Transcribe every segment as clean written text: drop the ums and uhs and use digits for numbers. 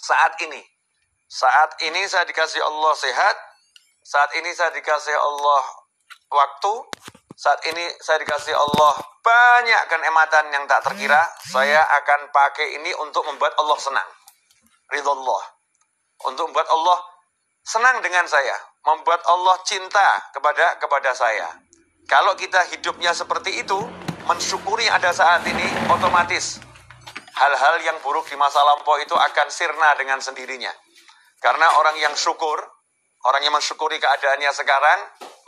Saat ini saya dikasih Allah sehat, saat ini saya dikasih Allah waktu, saat ini saya dikasih Allah banyak kenikmatan yang tak terkira. Saya akan pakai ini untuk membuat Allah senang. Ridullah. Untuk membuat Allah senang dengan saya, membuat Allah cinta kepada saya. Kalau kita hidupnya seperti itu, mensyukuri ada saat ini, otomatis hal-hal yang buruk di masa lampau itu akan sirna dengan sendirinya. Karena orang yang mensyukuri keadaannya sekarang,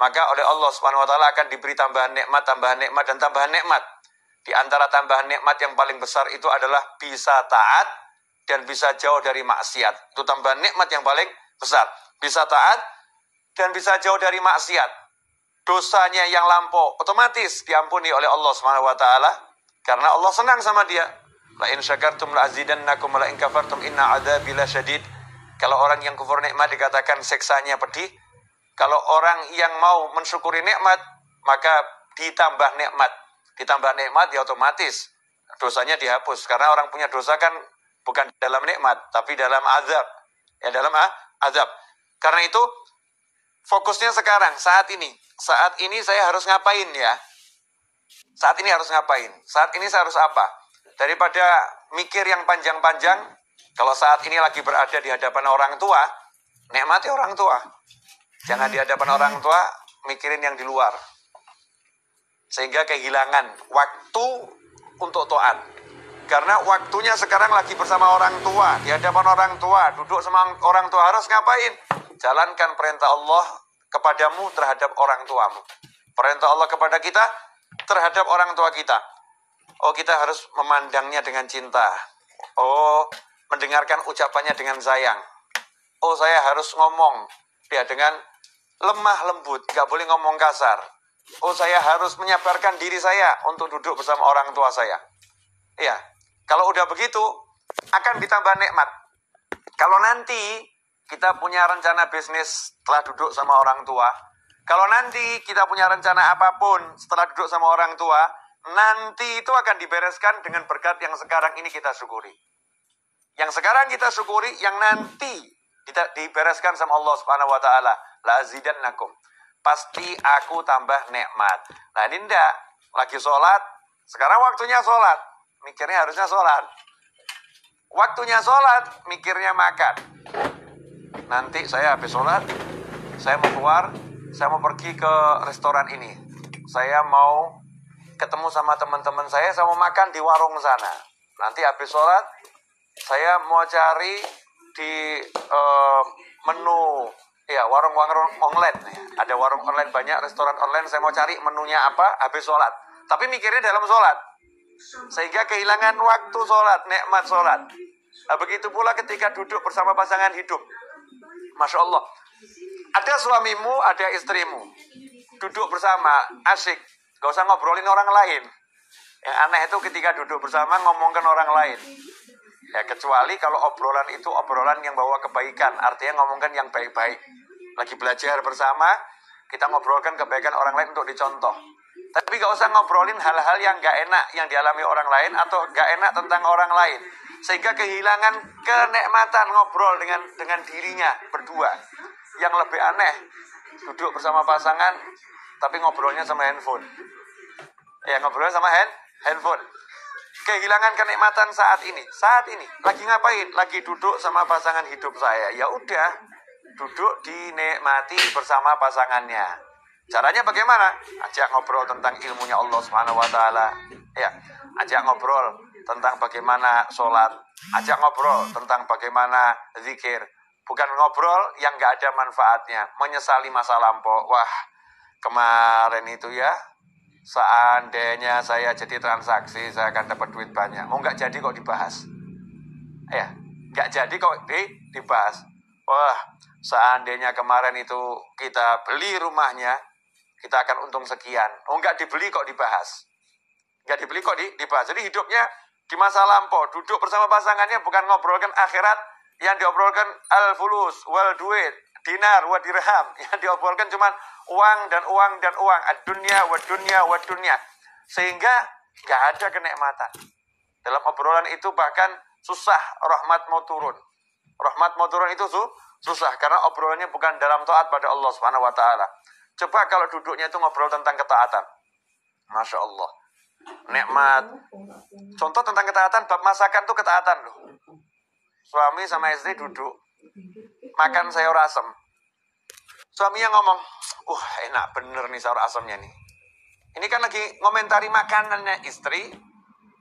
maka oleh Allah Subhanahu wa taala akan diberi tambahan nikmat, dan tambahan nikmat. Di antara tambahan nikmat yang paling besar itu adalah bisa taat dan bisa jauh dari maksiat. Itu tambahan nikmat yang paling besar. Bisa taat dan bisa jauh dari maksiat. Dosanya yang lampau otomatis diampuni oleh Allah Subhanahu wa taala karena Allah senang sama dia. La in syakartum la azidannakum wa la in kafartum inna adzabi lasyadid. Kalau orang yang kufur nikmat dikatakan siksanya pedih. Kalau orang yang mau mensyukuri nikmat, maka ditambah nikmat. Ditambah nikmat ya otomatis dosanya dihapus. Karena orang punya dosa kan bukan dalam nikmat, tapi dalam azab. Ya dalam azab. Karena itu fokusnya sekarang, saat ini. Saat ini saya harus ngapain ya? Saat ini harus ngapain? Saat ini saya harus apa? Daripada mikir yang panjang-panjang, kalau saat ini lagi berada di hadapan orang tua, nikmati orang tua. Jangan di hadapan orang tua, mikirin yang di luar. Sehingga kehilangan waktu untuk taat. Karena waktunya sekarang lagi bersama orang tua, di hadapan orang tua, duduk sama orang tua, harus ngapain? Jalankan perintah Allah kepadamu terhadap orang tuamu. Perintah Allah kepada kita terhadap orang tua kita. Oh, kita harus memandangnya dengan cinta. Oh, mendengarkan ucapannya dengan sayang. Oh, saya harus ngomong ya dengan lemah lembut, gak boleh ngomong kasar. Oh, saya harus menyabarkan diri saya untuk duduk bersama orang tua saya. Ya, kalau udah begitu akan ditambah nikmat. Kalau nanti kita punya rencana bisnis setelah duduk sama orang tua, kalau nanti kita punya rencana apapun setelah duduk sama orang tua, nanti itu akan dibereskan dengan berkat yang sekarang ini kita syukuri. Yang sekarang kita syukuri, yang nanti dibereskan sama Allah Subhanahu wa taala. La azidannakum. Pasti aku tambah nikmat. Nah, ini ndak lagi sholat. Sekarang waktunya sholat. Mikirnya harusnya sholat. Waktunya sholat, mikirnya makan. Nanti saya habis sholat, saya mau keluar, saya mau pergi ke restoran ini. Saya mau ketemu sama teman-teman saya mau makan di warung sana. Nanti habis sholat, saya mau cari di menu ya warung-warung online. Ada warung online banyak, restoran online. Saya mau cari menunya apa habis sholat. Tapi mikirnya dalam sholat, sehingga kehilangan waktu sholat, nikmat sholat. Nah, begitu pula ketika duduk bersama pasangan hidup. Masya Allah, ada suamimu, ada istrimu, duduk bersama, asik, gak usah ngobrolin orang lain. Yang aneh itu ketika duduk bersama ngomongkan orang lain. Ya, kecuali kalau obrolan itu obrolan yang bawa kebaikan, artinya ngomongkan yang baik-baik. Lagi belajar bersama, kita ngobrolkan kebaikan orang lain untuk dicontoh. Tapi gak usah ngobrolin hal-hal yang gak enak yang dialami orang lain atau gak enak tentang orang lain. Sehingga kehilangan kenikmatan ngobrol dengan dirinya berdua. Yang lebih aneh, duduk bersama pasangan tapi ngobrolnya sama handphone. Ya, ngobrolnya sama handphone. Kehilangan kenikmatan saat ini. Saat ini lagi ngapain? Lagi duduk sama pasangan hidup saya. Ya udah, duduk dinikmati bersama pasangannya. Caranya bagaimana? Ajak ngobrol tentang ilmunya Allah Subhanahu wa taala. Ya, ajak ngobrol tentang bagaimana sholat. Ajak ngobrol tentang bagaimana zikir. Bukan ngobrol yang gak ada manfaatnya. Menyesali masa lampau. Wah, kemarin itu ya, seandainya saya jadi transaksi, saya akan dapat duit banyak. Oh, nggak jadi kok dibahas. Ya, nggak jadi kok dibahas. Wah, seandainya kemarin itu kita beli rumahnya, kita akan untung sekian. Oh, nggak dibeli kok dibahas. Nggak dibeli kok dibahas. Jadi hidupnya di masa lampau, duduk bersama pasangannya bukan ngobrolkan akhirat, yang diobrolkan al-fulus, wal duit, dinar, wa dirham. Yang diobrolkan cuma uang dan uang dan uang, ad-dunya wa dunya wa dunya. Sehingga gak ada kenikmatan. Dalam obrolan itu bahkan susah rahmat mau turun. Rahmat mau turun itu susah karena obrolannya bukan dalam taat pada Allah Subhanahu wa taala. Coba kalau duduknya itu ngobrol tentang ketaatan. Masya Allah. Nikmat. Contoh tentang ketaatan, bab masakan tuh ketaatan loh. Suami sama istri duduk makan sayur asem. Suaminya ngomong, enak bener nih sayur asemnya nih. Ini kan lagi ngomentari makanannya istri,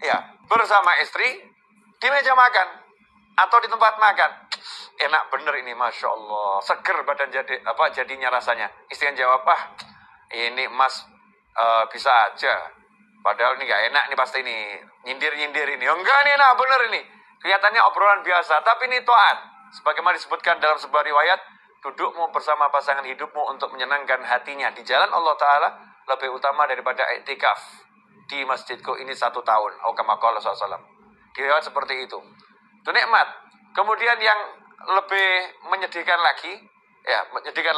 ya, bersama istri di meja makan atau di tempat makan. Enak bener ini, Masya Allah, seger badan jadinya rasanya. Istri yang jawab, ini mas bisa aja. Padahal ini gak enak nih pasti ini, nyindir-nyindir ini. Enggak, ini enak bener ini. Kelihatannya obrolan biasa, tapi ini taat. Sebagaimana disebutkan dalam sebuah riwayat, dudukmu bersama pasangan hidupmu untuk menyenangkan hatinya di jalan Allah Ta'ala lebih utama daripada i'tikaf di masjidku ini 1 tahun. Kama qala SAW. Di riwayat seperti itu. Itu nikmat. Kemudian yang lebih menyedihkan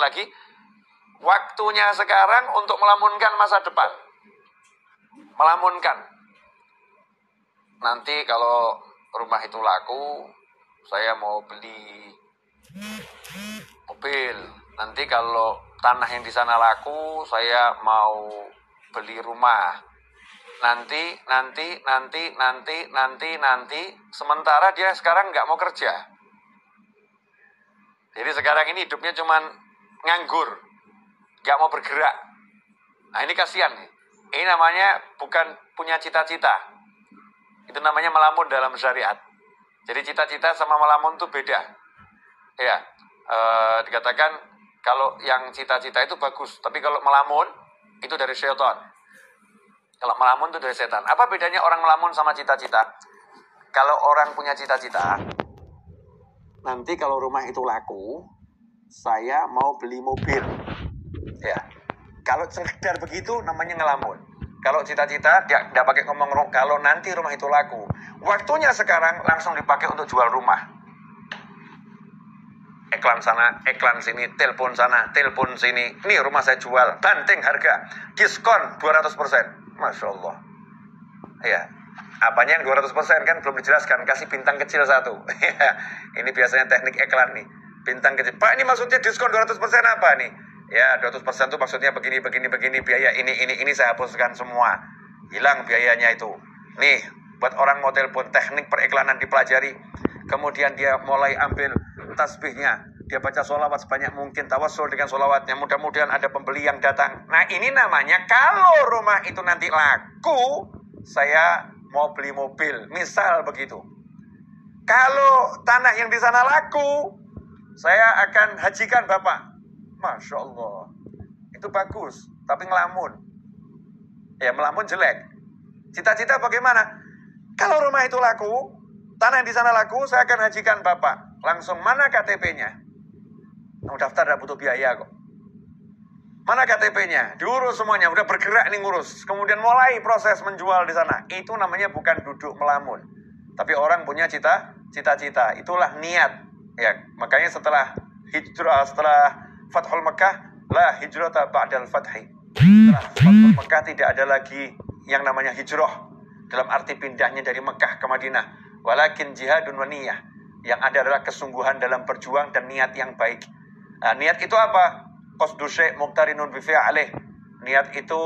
lagi, waktunya sekarang untuk melamunkan masa depan. Melamunkan. Nanti kalau rumah itu laku, saya mau beli mobil. Nanti kalau tanah yang di sana laku, saya mau beli rumah. Nanti. Sementara dia sekarang nggak mau kerja. Jadi sekarang ini hidupnya cuman nganggur, nggak mau bergerak. Nah ini kasihan nih. Ini namanya bukan punya cita-cita. Itu namanya melamun dalam syariat. Jadi cita-cita sama melamun itu beda. Ya, dikatakan kalau yang cita-cita itu bagus, tapi kalau melamun itu dari syaitan. Kalau melamun itu dari setan. Apa bedanya orang melamun sama cita-cita? Kalau orang punya cita-cita, nanti kalau rumah itu laku, saya mau beli mobil. Ya, kalau sekedar begitu namanya ngelamun. Kalau cita-cita dia tidak pakai ngomong kalau nanti rumah itu laku. Waktunya sekarang langsung dipakai untuk jual rumah. Iklan sana, iklan sini, telepon sana, telepon sini. Ini rumah saya jual, banting harga, diskon 200%. Masya Allah. Ya, apanya yang 200% kan belum dijelaskan. Kasih bintang kecil 1. Ini biasanya teknik iklan nih. Bintang kecil. Pak, ini maksudnya diskon 200% apa nih? Ya, 200% itu maksudnya begini, biaya ini saya hapuskan semua. Hilang biayanya itu. Nih, buat orang mau telepon, teknik periklanan dipelajari. Kemudian dia mulai ambil tasbihnya. Dia baca sholawat sebanyak mungkin, tawassul dengan sholawatnya. Mudah-mudahan ada pembeli yang datang. Nah, ini namanya kalau rumah itu nanti laku, saya mau beli mobil. Misal begitu. Kalau tanah yang di sana laku, saya akan hajikan Bapak. Masya Allah. Itu bagus, tapi ngelamun. Ya, melamun jelek. Cita-cita bagaimana? Kalau rumah itu laku, tanah yang di sana laku, saya akan hajikan Bapak. Langsung, mana KTP-nya? Mau daftar tidak butuh biaya kok. Mana KTP-nya? Diurus semuanya, udah bergerak nih ngurus. Kemudian mulai proses menjual di sana. Itu namanya bukan duduk melamun. Tapi orang punya cita-cita. Itulah niat. Ya, makanya setelah hijrah, setelah Fathul Mekah, la hijrata ba'dal fathi. Setelah Fathul Mekah tidak ada lagi yang namanya hijrah. Dalam arti pindahnya dari Mekah ke Madinah. Walakin jihadun wa niyah. Yang ada adalah kesungguhan dalam berjuang dan niat yang baik. Nah, niat itu apa? Qasdu syai' muqtarinun bi fi'alih. Niat itu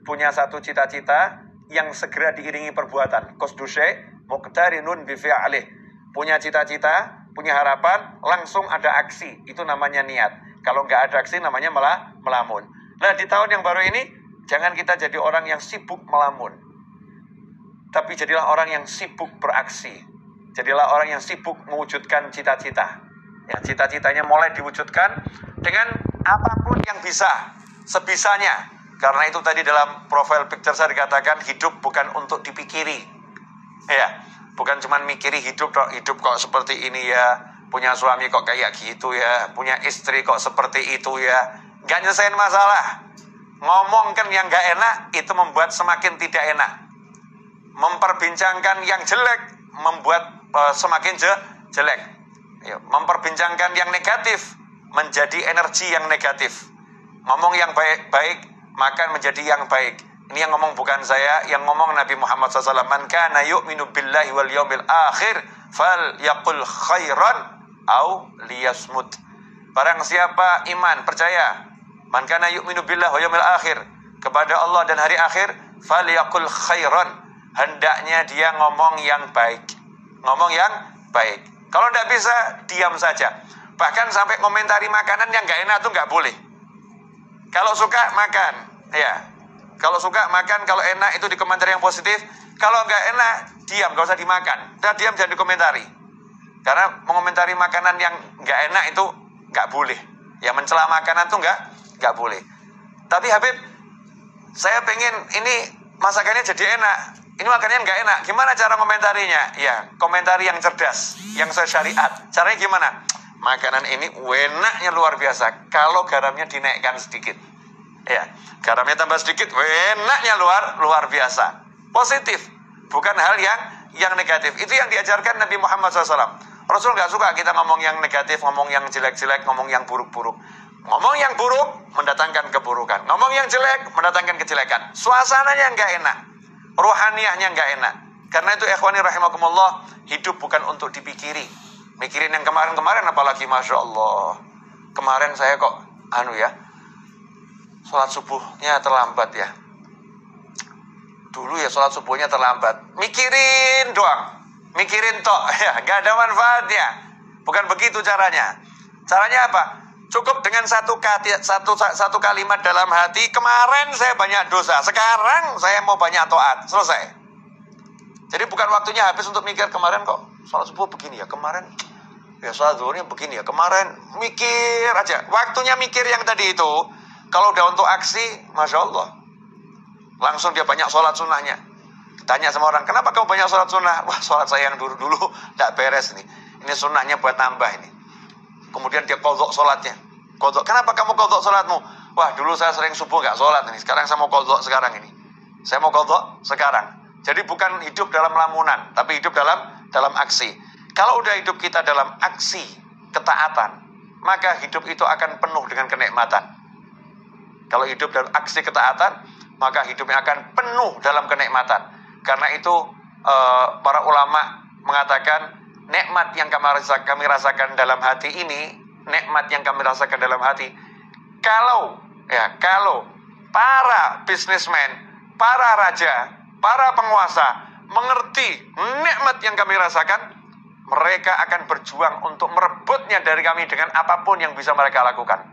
punya satu cita-cita yang segera diiringi perbuatan. Qasdu syai' muqtarinun bi fi'alih. Punya cita-cita, punya harapan, langsung ada aksi. Itu namanya niat. Kalau nggak ada aksi namanya malah melamun. Nah, di tahun yang baru ini jangan kita jadi orang yang sibuk melamun. Tapi jadilah orang yang sibuk beraksi. Jadilah orang yang sibuk mewujudkan cita-cita. Ya, cita-citanya mulai diwujudkan dengan apapun yang bisa, sebisanya. Karena itu tadi dalam profile picture saya dikatakan hidup bukan untuk dipikiri. Ya, bukan cuma mikiri hidup kok seperti ini ya, punya suami kok kayak gitu ya, punya istri kok seperti itu ya. Gak nyelesain masalah. Ngomongkan yang gak enak itu membuat semakin tidak enak. Memperbincangkan yang jelek membuat semakin jelek. Ya, memperbincangkan yang negatif menjadi energi yang negatif. Ngomong yang baik-baik maka menjadi yang baik. Ini yang ngomong bukan saya, yang ngomong Nabi Muhammad SAW. Man kana yu'minu billahi wal yawmil akhir fal yaqul khairan au liyasmut. Barang siapa iman, percaya, man kana yu'minu billahi wal yawmil akhir, kepada Allah dan hari akhir, fal yaqul khairan, hendaknya dia ngomong yang baik. Ngomong yang baik. Kalau tidak bisa, diam saja. Bahkan sampai komentari makanan yang nggak enak itu nggak boleh. Kalau suka makan, ya. Kalau suka makan, kalau enak itu dikomentari yang positif. Kalau nggak enak, diam, nggak usah dimakan. Udah diam, jangan dikomentari. Karena mengomentari makanan yang nggak enak itu nggak boleh. Ya mencela makanan itu nggak boleh. Tapi Habib, saya pengen ini masakannya jadi enak. Ini makanannya nggak enak. Gimana cara komentarinya? Ya, komentari yang cerdas, yang sesuai syariat. Caranya gimana? Makanan ini enaknya luar biasa kalau garamnya dinaikkan sedikit. Ya, garamnya tambah sedikit, enaknya luar biasa. Positif, bukan hal yang negatif. Itu yang diajarkan Nabi Muhammad SAW. Rasul nggak suka kita ngomong yang negatif, ngomong yang jelek-jelek, ngomong yang buruk-buruk. Ngomong yang buruk mendatangkan keburukan. Ngomong yang jelek mendatangkan kejelekan. Suasananya nggak enak, rohaniyahnya nggak enak. Karena itu ikhwani rahimakumullah, hidup bukan untuk dipikiri. Mikirin yang kemarin-kemarin apalagi, Masya Allah. Kemarin saya kok sholat subuhnya terlambat ya. Dulu ya sholat subuhnya terlambat. Mikirin doang. Mikirin tok ya, gak ada manfaatnya. Bukan begitu caranya. Caranya apa? Cukup dengan satu kalimat dalam hati. Kemarin saya banyak dosa, sekarang saya mau banyak taat. Selesai. Jadi bukan waktunya habis untuk mikir kemarin kok sholat subuh begini ya, kemarin ya sholat zuhurnya begini ya, kemarin mikir aja. Waktunya mikir yang tadi itu. Kalau udah untuk aksi, Masya Allah, langsung dia banyak sholat sunnahnya. Tanya sama orang, kenapa kamu banyak sholat sunnah? Wah, sholat saya yang dulu-dulu tidak beres nih. Ini sunnahnya buat tambah ini. Kemudian dia qadha sholatnya. Qadha, kenapa kamu qadha sholatmu? Wah, dulu saya sering subuh nggak sholat nih. Sekarang saya mau qadha sekarang ini. Saya mau qadha sekarang. Jadi bukan hidup dalam lamunan, tapi hidup dalam aksi. Kalau udah hidup kita dalam aksi ketaatan, maka hidup itu akan penuh dengan kenikmatan. Kalau hidup dalam aksi ketaatan, maka hidupnya akan penuh dalam kenikmatan. Karena itu para ulama mengatakan nikmat yang kami rasakan dalam hati ini, nikmat yang kami rasakan dalam hati, kalau para bisnismen, para raja, para penguasa mengerti nikmat yang kami rasakan, mereka akan berjuang untuk merebutnya dari kami dengan apapun yang bisa mereka lakukan.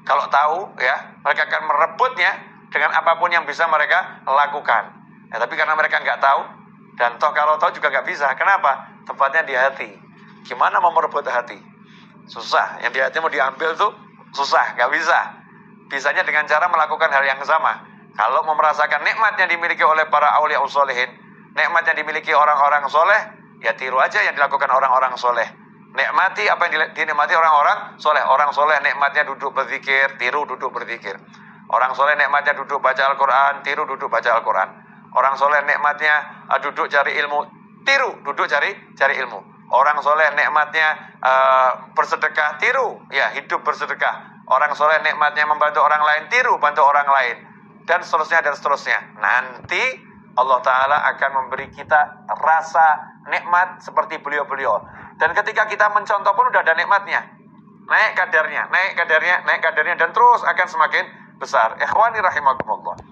Kalau tahu ya, mereka akan merebutnya dengan apapun yang bisa mereka lakukan. Ya, tapi karena mereka nggak tahu, dan toh kalau tahu juga nggak bisa. Kenapa? Tempatnya di hati. Gimana mau merebut hati? Susah. Yang di hati mau diambil tuh susah, nggak bisa. Bisanya dengan cara melakukan hal yang sama. Kalau mau merasakan nikmat yang dimiliki oleh para aulia usholihin, nikmat yang dimiliki orang-orang soleh, ya tiru aja yang dilakukan orang-orang soleh. Nikmati apa yang dinikmati orang-orang soleh. Orang soleh nikmatnya duduk berzikir, tiru duduk berzikir. Orang soleh nikmatnya duduk baca Al-Quran, tiru duduk baca Al-Quran. Orang soleh nikmatnya duduk cari ilmu, tiru duduk cari ilmu. Orang soleh nikmatnya bersedekah, tiru ya hidup bersedekah. Orang soleh nikmatnya membantu orang lain, tiru bantu orang lain. Dan seterusnya dan seterusnya. Nanti Allah Ta'ala akan memberi kita rasa nikmat seperti beliau-beliau. Dan ketika kita mencontoh pun udah ada nikmatnya. Naik kadarnya, dan terus akan semakin besar. Ikhwani rahimakumullah.